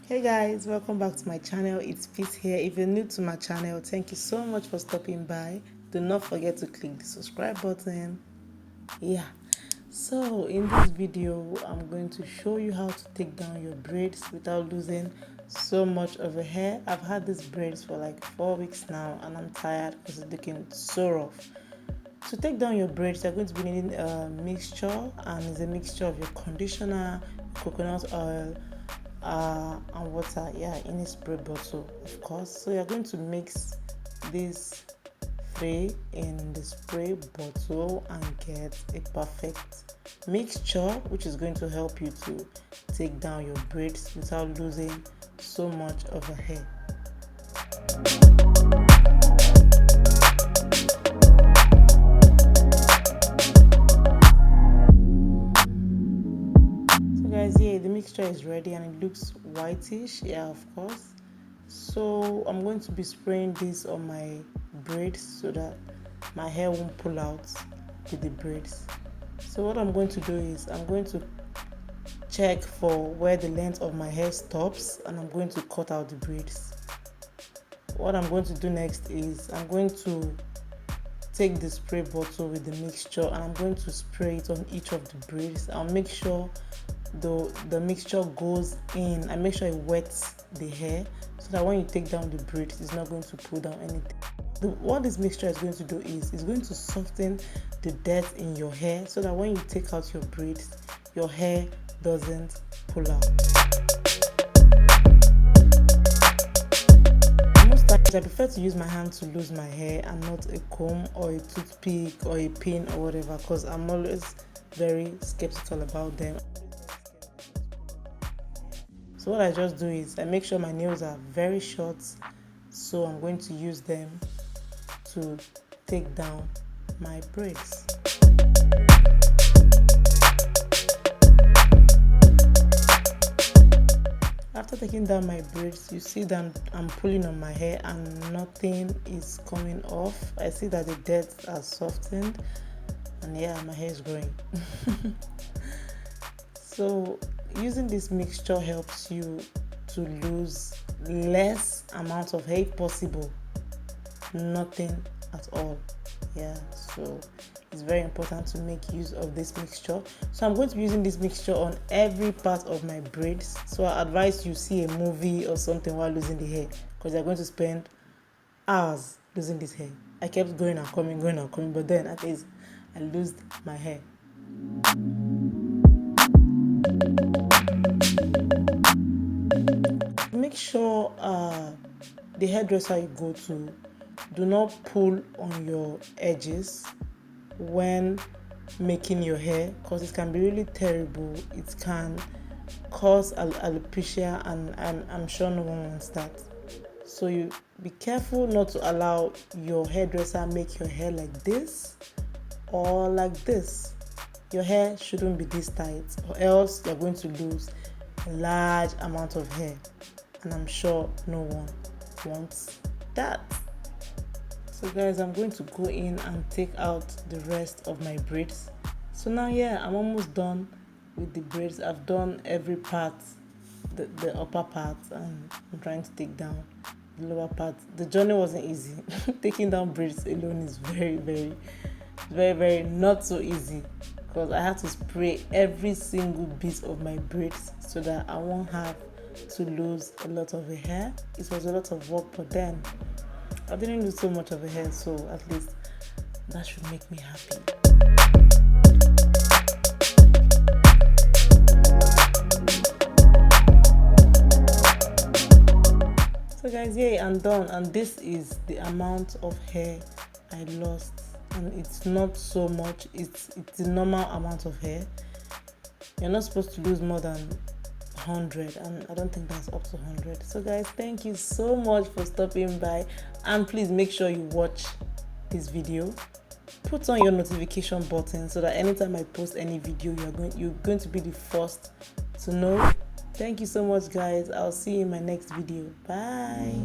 Hey guys, welcome back to my channel. It's Peace here. If you're new to my channel, thank you so much for stopping by. Do not forget to click the subscribe button. So in this video I'm going to show you how to take down your braids without losing so much of the hair. I've had these braids for like 4 weeks now and I'm tired because it's looking so rough. To take down your braids, you're going to be needing a mixture, and it's a mixture of your conditioner, coconut oil, and water, in a spray bottle, of course. So you're going to mix these three in the spray bottle and get a perfect mixture, which is going to help you to take down your braids without losing so much of the hair. The mixture is ready and it looks whitish, of course. So I'm going to be spraying this on my braids so that my hair won't pull out with the braids. So what I'm going to do is I'm going to check for where the length of my hair stops and I'm going to cut out the braids. What I'm going to do next is I'm going to take the spray bottle with the mixture and I'm going to spray it on each of the braids. I'll make sure the mixture goes in. I make sure it wets the hair so that when you take down the braids, it's not going to pull down anything. What this mixture is going to do is it's going to soften the dirt in your hair so that when you take out your braids, your hair doesn't pull out. Most times I prefer to use my hand to lose my hair and not a comb or a toothpick or a pin or whatever, because I'm always very skeptical about them. So what I just do is I make sure my nails are very short, so I'm going to use them to take down my braids. After taking down my braids, you see that I'm pulling on my hair and nothing is coming off. I see that the dirt has softened and my hair is growing. So using this mixture helps you to lose less amount of hair if possible, nothing at all. So it's very important to make use of this mixture. So I'm going to be using this mixture on every part of my braids. So I advise you see a movie or something while losing the hair, because you're going to spend hours losing this hair. I kept going and coming, but then at least I lost my hair. Make sure the hairdresser you go to do not pull on your edges when making your hair, because it can be really terrible. It can cause alopecia and I'm sure no one wants that. So you be careful not to allow your hairdresser make your hair like this or like this. Your hair shouldn't be this tight, or else you're going to lose a large amount of hair, and I'm sure no one wants that. So guys, I'm going to go in and take out the rest of my braids. So now I'm almost done with the braids. I've done every part, the upper part, and I'm trying to take down the lower part. The journey wasn't easy. Taking down braids alone is very not so easy, because I had to spray every single bit of my braids so that I won't have to lose a lot of the hair. It was a lot of work, but then I didn't lose so much of the hair, so at least that should make me happy. So guys, I'm done, and this is the amount of hair I lost, and it's not so much. It's the normal amount of hair. You're not supposed to lose more than 100, and I don't think that's up to 100. So guys, thank you so much for stopping by, and please make sure you watch this video. Put on your notification button so that anytime I post any video, you're going to be the first to know. Thank you so much guys. I'll see you in my next video. Bye.